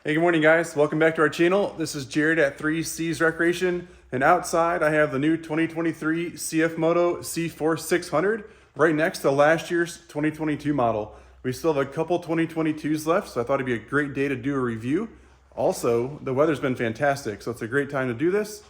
Hey, good morning guys. Welcome back to our channel. This is Jared at 3C's Recreation, and outside I have the new 2023 CFMOTO CForce 600 right next to last year's 2022 model. We still have a couple 2022s left, so I thought it'd be a great day to do a review. Also, the weather's been fantastic, so it's a great time to do this.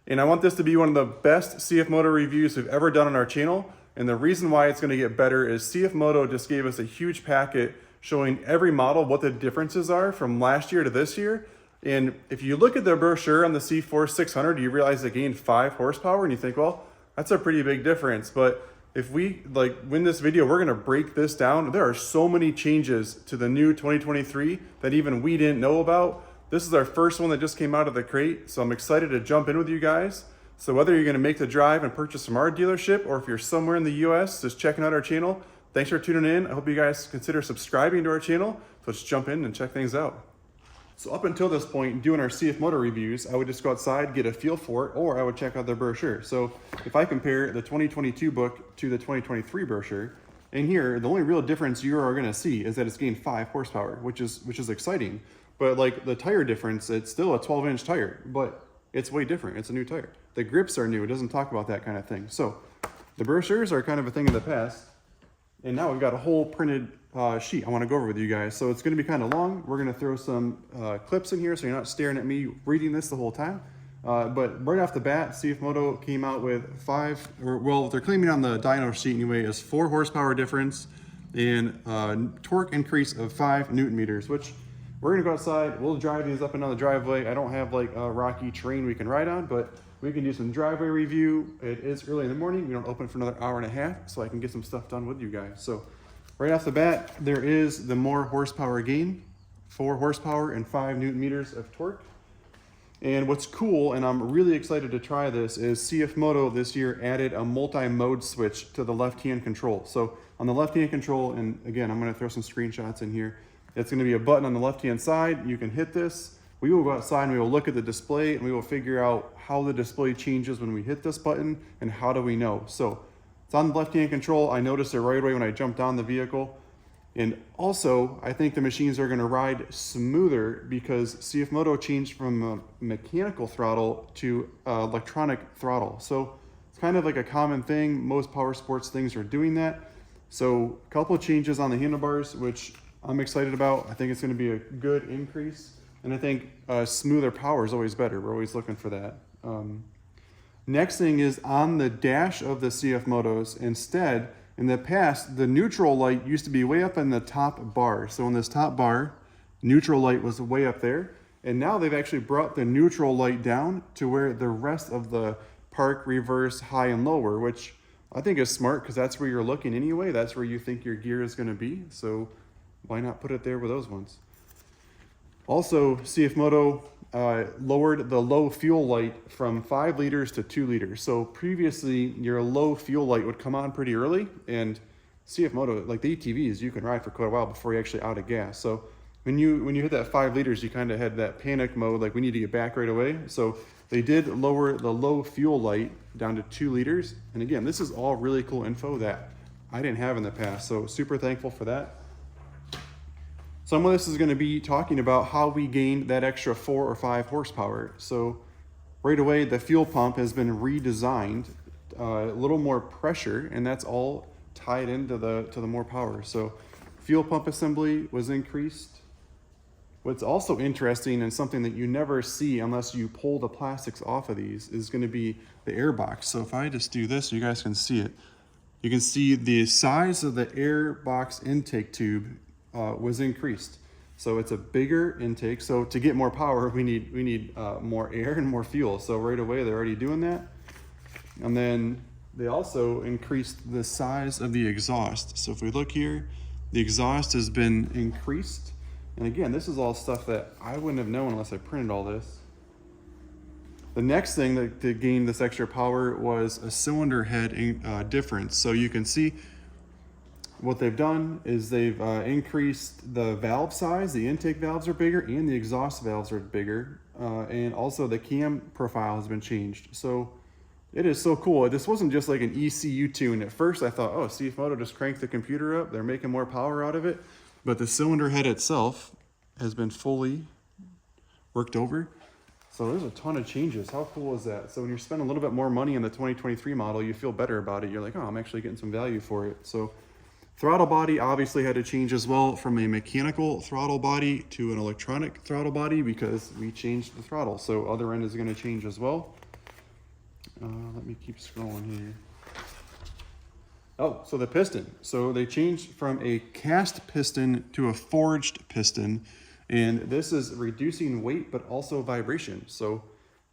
And I want this to be one of the best CFMOTO reviews we've ever done on our channel. And the reason why it's going to get better is CFMOTO just gave us a huge packet showing every model what the differences are from last year to this year. And if you look at the brochure on the CForce 600, you realize it gained 5 horsepower and you think, well, that's a pretty big difference. But if we win this video, we're going to break this down. There are so many changes to the new 2023 that even we didn't know about. This is our first one that just came out of the crate, so I'm excited to jump in with you guys. So whether you're going to make the drive and purchase from our dealership, or if you're somewhere in the US just checking out our channel, thanks for tuning in. I hope you guys consider subscribing to our channel. So let's jump in and check things out. So up until this point, doing our CFMOTO reviews, I would just go outside, get a feel for it, or I would check out the brochure. So if I compare the 2022 book to the 2023 brochure, in here, the only real difference you are going to see is that it's gained 5 horsepower, which is exciting. But like the tire difference, it's still a 12-inch tire, but it's way different. It's a new tire. The grips are new. It doesn't talk about that kind of thing. So the brochures are kind of a thing of the past. And now we've got a whole printed sheet I want to go over with you guys. So it's going to be kind of long. We're going to throw some clips in here so you're not staring at me reading this the whole time. But right off the bat, CFMOTO came out with they're claiming on the dyno sheet anyway, is 4 horsepower difference and torque increase of 5 Newton meters, which we're gonna go outside. We'll drive these up and down the driveway. I don't have like a rocky terrain we can ride on, but we can do some driveway review. It is early in the morning. We don't open for another hour and a half, so I can get some stuff done with you guys. So right off the bat, there is the more horsepower gain, 4 horsepower and 5 Newton meters of torque. And what's cool, and I'm really excited to try this, is CFMOTO this year added a multi-mode switch to the left-hand control. So on the left-hand control, and again, I'm gonna throw some screenshots in here, it's going to be a button on the left-hand side. You can hit this. We will go outside and we will look at the display and we will figure out how the display changes when we hit this button and how do we know. So it's on the left-hand control. I noticed it right away when I jumped on the vehicle. And also, I think the machines are going to ride smoother because CFMOTO changed from a mechanical throttle to electronic throttle. So it's kind of like a common thing. Most power sports things are doing that. So a couple of changes on the handlebars, which I'm excited about. I think it's going to be a good increase. And I think smoother power is always better. We're always looking for that. Next thing is on the dash of the CFMOTOs. Instead, in the past, the neutral light used to be way up in the top bar. So in this top bar, neutral light was way up there. And now they've actually brought the neutral light down to where the rest of the park, reverse, high, and lower, which I think is smart because that's where you're looking anyway. That's where you think your gear is going to be. So why not put it there with those ones? Also, CFMOTO lowered the low fuel light from 5 liters to 2 liters. So previously, your low fuel light would come on pretty early, and CFMOTO, like the ATVs, you can ride for quite a while before you're actually out of gas. So when you hit that 5 liters, you kind of had that panic mode, like we need to get back right away. So they did lower the low fuel light down to 2 liters. And again, this is all really cool info that I didn't have in the past. So super thankful for that. Some of this is going to be talking about how we gained that extra 4 or 5 horsepower. So right away, the fuel pump has been redesigned, a little more pressure, and that's all tied into the more power. So fuel pump assembly was increased. What's also interesting and something that you never see unless you pull the plastics off of these is going to be the air box. So if I just do this, you guys can see it. You can see the size of the air box intake tube was increased. So it's a bigger intake. So to get more power, we need more air and more fuel. So right away, they're already doing that. And then they also increased the size of the exhaust. So if we look here, the exhaust has been increased. And again, this is all stuff that I wouldn't have known unless I printed all this. The next thing that to gain this extra power was a cylinder head difference. So you can see what they've done is they've increased the valve size. The intake valves are bigger and the exhaust valves are bigger. And also the cam profile has been changed. So it is so cool. This wasn't just like an ECU tune. At first I thought, oh, CFMOTO just cranked the computer up. They're making more power out of it. But the cylinder head itself has been fully worked over. So there's a ton of changes. How cool is that? So when you're spending a little bit more money in the 2023 model, you feel better about it. You're like, oh, I'm actually getting some value for it. So throttle body obviously had to change as well, from a mechanical throttle body to an electronic throttle body, because we changed the throttle. So other end is going to change as well. Let me keep scrolling here. Oh, so the piston. So they changed from a cast piston to a forged piston. And this is reducing weight, but also vibration. So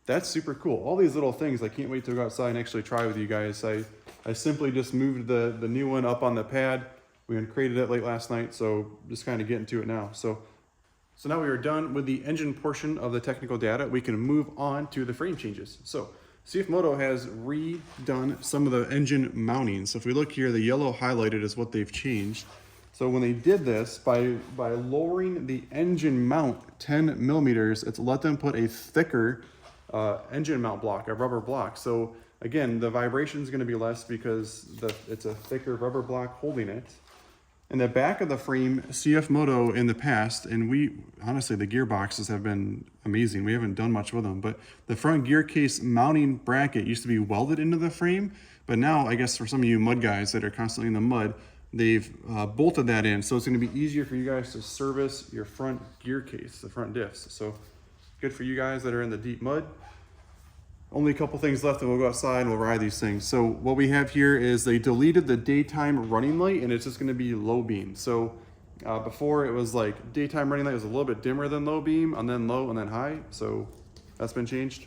that's super cool. All these little things, I can't wait to go outside and actually try with you guys. I simply just moved the new one up on the pad. We created it late last night, so just kind of getting to it now. So now we are done with the engine portion of the technical data. We can move on to the frame changes. So CFMOTO has redone some of the engine mounting. So if we look here, the yellow highlighted is what they've changed. So when they did this, by lowering the engine mount 10 millimeters, it's let them put a thicker engine mount block, a rubber block. So again, the vibration is going to be less because it's a thicker rubber block holding it. In the back of the frame, CFMOTO in the past, and honestly, the gearboxes have been amazing. We haven't done much with them, but the front gear case mounting bracket used to be welded into the frame. But now, I guess for some of you mud guys that are constantly in the mud, they've bolted that in. So it's going to be easier for you guys to service your front gear case, the front diffs. So good for you guys that are in the deep mud. Only a couple things left and we'll go outside and we'll ride these things. So what we have here is they deleted the daytime running light, and it's just going to be low beam. So before it was like daytime running light was a little bit dimmer than low beam, and then low and then high. So that's been changed.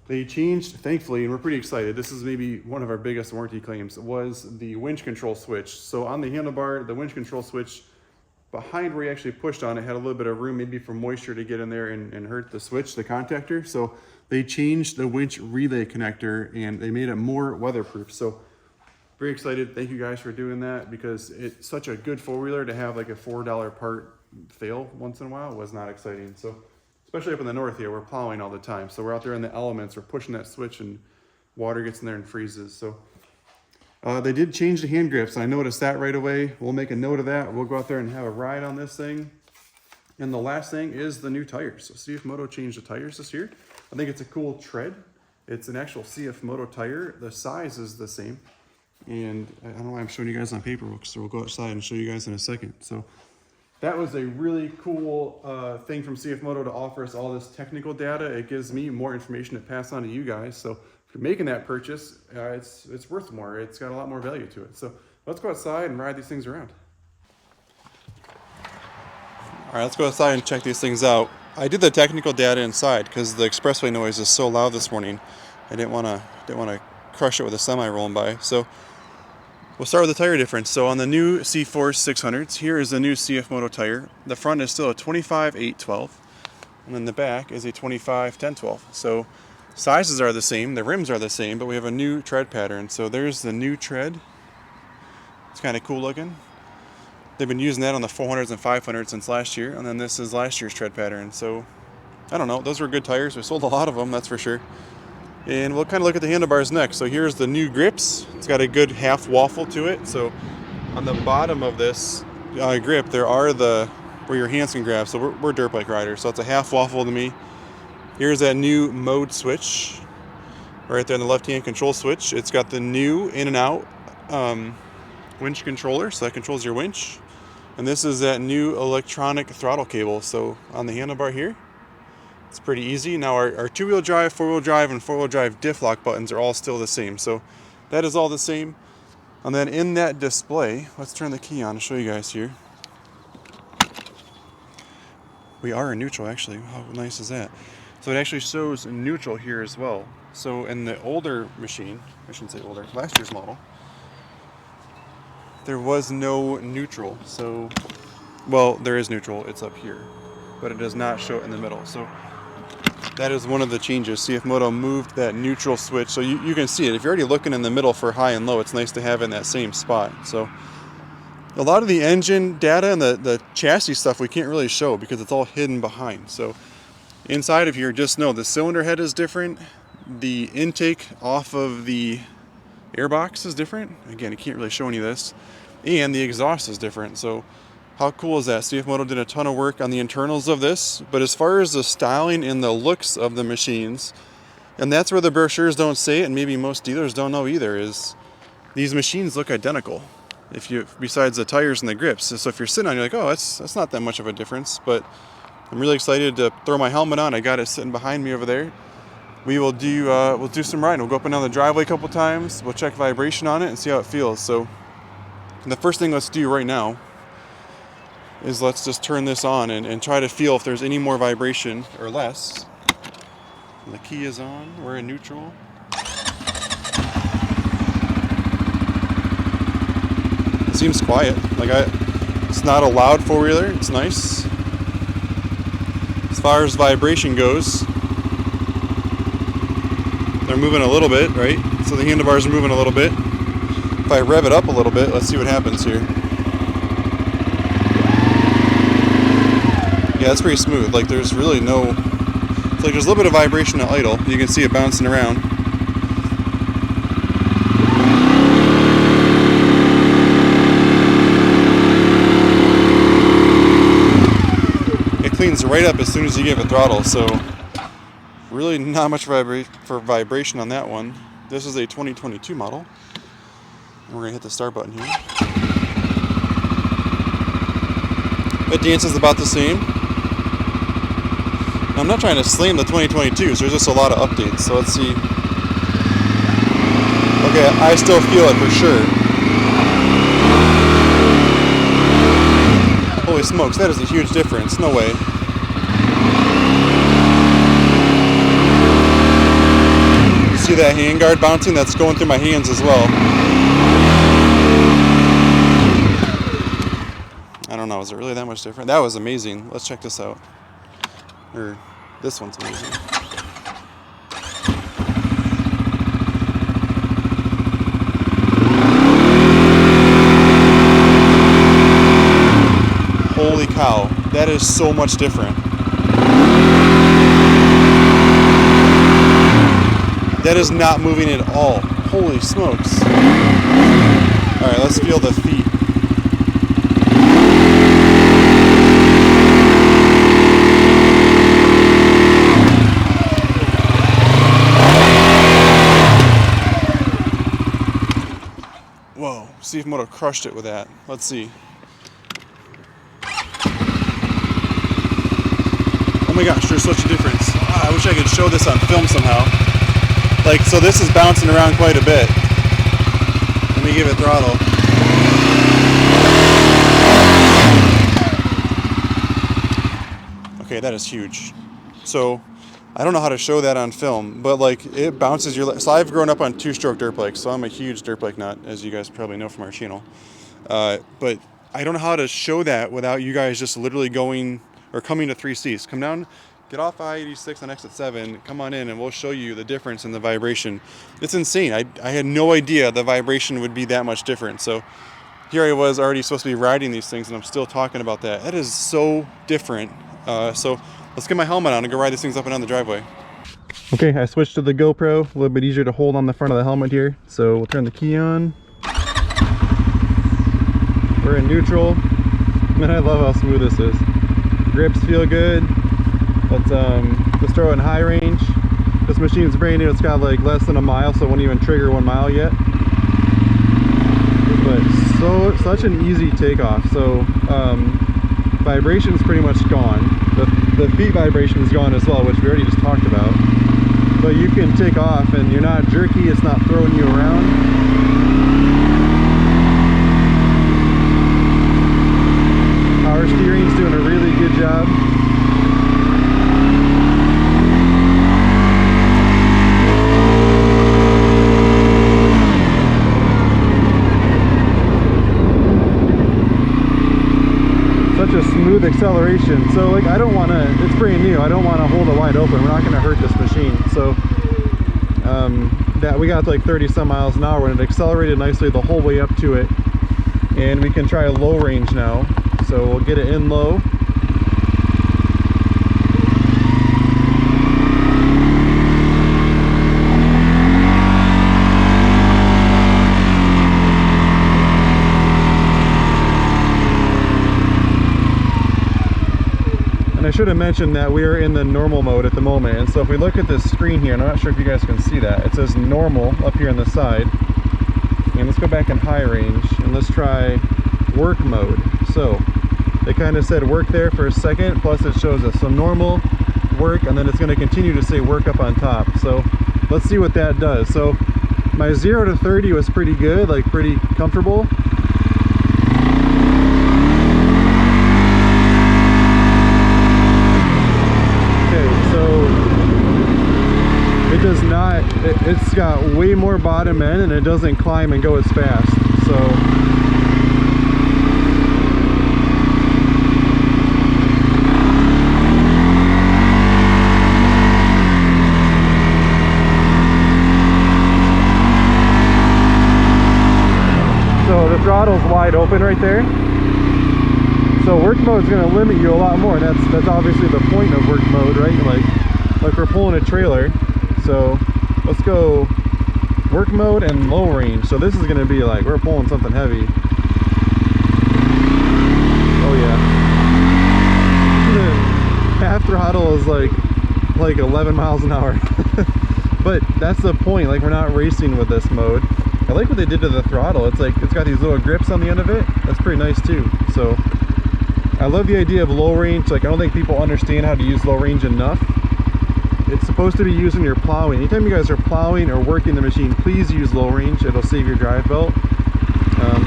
They changed, thankfully, and we're pretty excited. This is maybe one of our biggest warranty claims, was the winch control switch. So on the handlebar, the winch control switch behind where you actually pushed on it had a little bit of room, maybe for moisture to get in there and hurt the switch, the contactor. So they changed the winch relay connector and they made it more weatherproof. So very excited. Thank you guys for doing that, because it's such a good four-wheeler to have like a $4 part fail once in a while was not exciting. So especially up in the north here, we're plowing all the time. So we're out there in the elements, we're pushing that switch and water gets in there and freezes. So they did change the hand grips. I noticed that right away. We'll make a note of that. We'll go out there and have a ride on this thing. And the last thing is the new tires. So CFMOTO changed the tires this year. I think it's a cool tread. It's an actual CFMOTO tire. The size is the same. And I don't know why I'm showing you guys on paperwork, so we'll go outside and show you guys in a second. So that was a really cool thing from CFMOTO to offer us all this technical data. It gives me more information to pass on to you guys. So if you're making that purchase, it's worth more. It's got a lot more value to it. So let's go outside and ride these things around. All right, let's go outside and check these things out. I did the technical data inside because the expressway noise is so loud this morning. I didn't want to crush it with a semi rolling by. So we'll start with the tire difference. So on the new CForce 600s, here is the new CFMOTO tire. The front is still a 25/8/12, and then the back is a 25/10/12. So sizes are the same, the rims are the same, but we have a new tread pattern. So there's the new tread. It's kind of cool looking. They've been using that on the 400s and 500s since last year, and then this is last year's tread pattern. So I don't know, those were good tires. We sold a lot of them, that's for sure. And we'll kind of look at the handlebars next. So here's the new grips. It's got a good half waffle to it. So on the bottom of this grip, there are where your hands can grab. So we're dirt bike riders, so it's a half waffle to me. Here's that new mode switch right there on the left-hand control switch. It's got the new in and out winch controller, so that controls your winch. And this is that new electronic throttle cable. So on the handlebar here, it's pretty easy. Now our two-wheel drive, four-wheel drive, and four-wheel drive diff lock buttons are all still the same. So that is all the same. And then in that display, let's turn the key on to show you guys here. We are in neutral, actually. How nice is that? So it actually shows neutral here as well. So in the older machine, I shouldn't say older, last year's model, there was no neutral. So, well, there is neutral, it's up here, but it does not show it in the middle. So that is one of the changes. CFMOTO moved that neutral switch, so you can see it. If you're already looking in the middle for high and low, it's nice to have it in that same spot. So a lot of the engine data and the chassis stuff we can't really show because it's all hidden behind. So inside of here, just know the cylinder head is different. The intake off of the airbox is different. Again, I can't really show any of this. And the exhaust is different. So How cool is that? CFMOTO did a ton of work on the internals of this, but as far as the styling and the looks of the machines, and that's where the brochures don't say it, and maybe most dealers don't know either, is these machines look identical. Besides the tires and the grips. So if you're sitting on, you're like, oh, that's not that much of a difference. But I'm really excited to throw my helmet on. I got it sitting behind me over there. We'll do some riding. We'll go up and down the driveway a couple times. We'll check vibration on it and see how it feels. So the first thing let's do right now is let's just turn this on and try to feel if there's any more vibration or less. And the key is on. We're in neutral. It seems quiet. It's not a loud four-wheeler. It's nice. As far as vibration goes, they're moving a little bit, right? So the handlebars are moving a little bit. If I rev it up a little bit, let's see what happens here. Yeah, it's pretty smooth. There's really no... It's there's a little bit of vibration at idle. You can see it bouncing around. It cleans right up as soon as you give it throttle, so really not much for vibration on that one. This is a 2022 model. And we're going to hit the start button here. It dances about the same. I'm not trying to slam the 2022s, there's just a lot of updates, so let's see. Okay, I still feel it for sure. Holy smokes, that is a huge difference, no way. You see that handguard bouncing? That's going through my hands as well. I don't know, is it really that much different? That was amazing. Let's check this out. This one's amazing. Holy cow, that is so much different. That is not moving at all. Holy smokes. Alright, let's feel the feet. Whoa, CFMOTO crushed it with that. Let's see. Oh my gosh, there's such a difference. I wish I could show this on film somehow. So this is bouncing around quite a bit. Let me give it throttle. Okay, that is huge. So I don't know how to show that on film, but it bounces your... So I've grown up on two-stroke dirt bikes, so I'm a huge dirt bike nut, as you guys probably know from our channel. But I don't know how to show that without you guys just literally going or coming to 3Cs. Come down, get off I-86 on exit 7, come on in, and we'll show you the difference in the vibration. It's insane. I had no idea the vibration would be that much different. So here I was already supposed to be riding these things, and I'm still talking about that. That is so different. So let's get my helmet on and go ride these things up and down the driveway. Okay, I switched to the GoPro. A little bit easier to hold on the front of the helmet here. So we'll turn the key on. We're in neutral. Man, I love how smooth this is. Grips feel good. Let's throw it in high range. This machine's brand new. It's got less than a mile, so it won't even trigger 1 mile yet. But such an easy takeoff. So vibration is pretty much gone. The feet vibration is gone as well, which we already just talked about. But you can take off and you're not jerky, it's not throwing you around. Power steering's doing a really good job. Such a smooth acceleration. So I don't want to, it's brand new, I don't want to hold it wide open. We're not going to hurt this machine. So that we got 30 some miles an hour and it accelerated nicely the whole way up to it. And we can try a low range now. So we'll get it in low. should have mentioned that we are in the normal mode at the moment. And so if we look at this screen here, and I'm not sure if you guys can see that, it says normal up here on the side. And let's go back in high range and let's try work mode. So they kind of said work there for a second, plus it shows us so normal, work, and then it's going to continue to say work up on top. So let's see what that does. So my 0 to 30 was pretty good, like pretty comfortable. It does not, it's got way more bottom end and it doesn't climb and go as fast. So the throttle's wide open right there. So work mode is going to limit you a lot more. That's obviously the point of work mode, right? Like we're pulling a trailer. So let's go work mode and low range. So this is going to be like we're pulling something heavy. Oh yeah. The half throttle is like 11 miles an hour. But that's the point. Like we're not racing with this mode. I like what they did to the throttle. It's like it's got these little grips on the end of it. That's pretty nice too. So I love the idea of low range. Like I don't think people understand how to use low range enough. It's supposed to be used when you're plowing. Anytime you guys are plowing or working the machine, please use low range. It'll save your drive belt.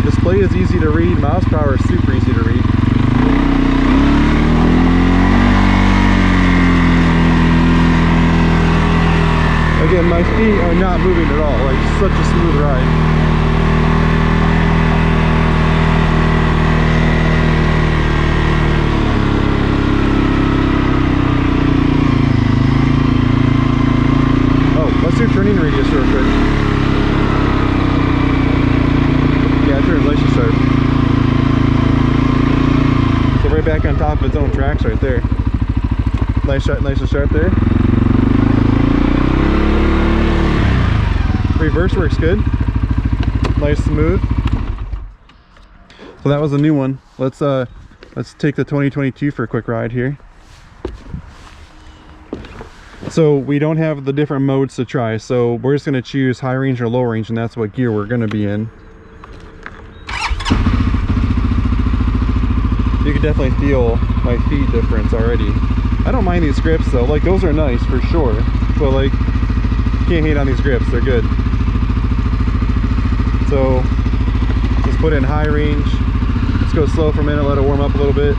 Display is easy to read. Miles per hour is super easy to read. Again, my feet are not moving at all. Like such a smooth ride. Turning radius real quick. Yeah, it turns nice and sharp. So right back on top of its own tracks right there. Nice and sharp there. Reverse works good. Nice smooth. So that was a new one. Let's take the 2022 for a quick ride here. So we don't have the different modes to try, so we're just going to choose high range or low range, and that's what gear we're going to be in. You can definitely feel my feet difference already. I don't mind these grips though, like those are nice for sure, but like can't hate on these grips, they're good. So just put in high range. Let's go slow for a minute, let it warm up a little bit.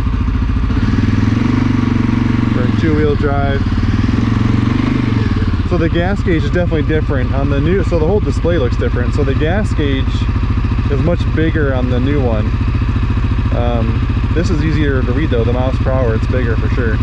For a two-wheel drive. So the gas gauge is definitely different on the new, so the whole display looks different. So the gas gauge is much bigger on the new one. This is easier to read though, the miles per hour, it's bigger for sure.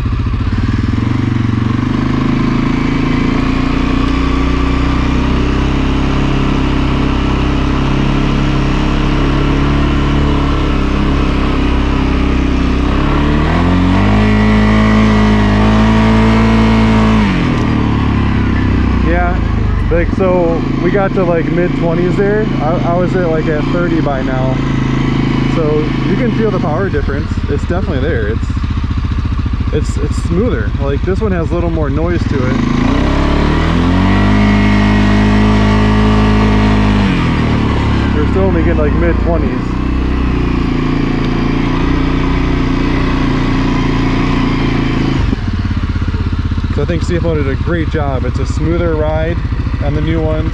Like, so we got to like mid-20s there. I was at like at 30 by now. So you can feel the power difference. It's definitely there. It's smoother. Like this one has a little more noise to it. You're still only getting like mid-20s. So I think CFMOTO did a great job. It's a smoother ride on the new ones.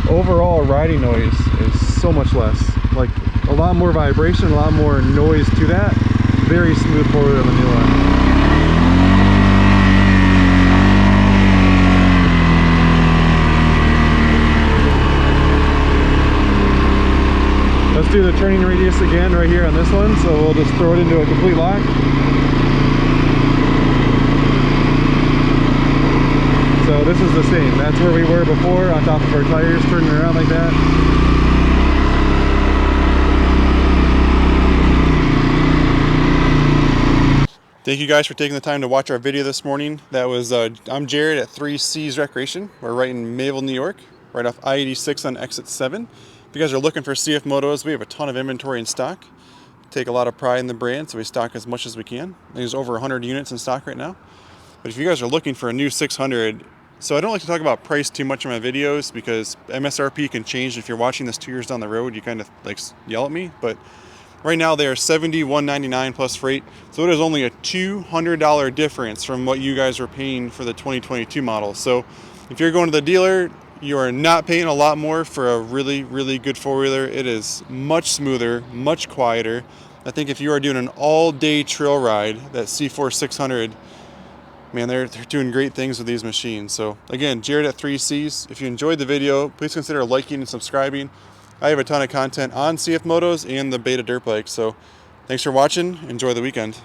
Overall riding noise is so much less. Like a lot more vibration, a lot more noise to that. Very smooth forward on the new one. Let's do the turning radius again right here on this one. So we'll just throw it into a complete lock. So this is the same. That's where we were before, on top of our tires, turning around like that. Thank you guys for taking the time to watch our video this morning. I'm Jared at 3C's Recreation. We're right in Mayville, New York, right off I-86 on exit 7. If you guys are looking for CF Motos, we have a ton of inventory in stock. Take a lot of pride in the brand, so we stock as much as we can. There's over 100 units in stock right now. But if you guys are looking for a new 600, so I don't like to talk about price too much in my videos because MSRP can change. If you're watching this 2 years down the road, you kind of like yell at me, but right now they are $71.99 plus freight, so it is only a $200 difference from what you guys are paying for the 2022 model. So if you're going to the dealer, you are not paying a lot more for a really, really good four-wheeler. It is much smoother, much quieter. I think if you are doing an all-day trail ride, that CForce 600, man, they're doing great things with these machines. So again, Jared at 3Cs. If you enjoyed the video, please consider liking and subscribing. I have a ton of content on CF Motos and the Beta dirt bike. So thanks for watching. Enjoy the weekend.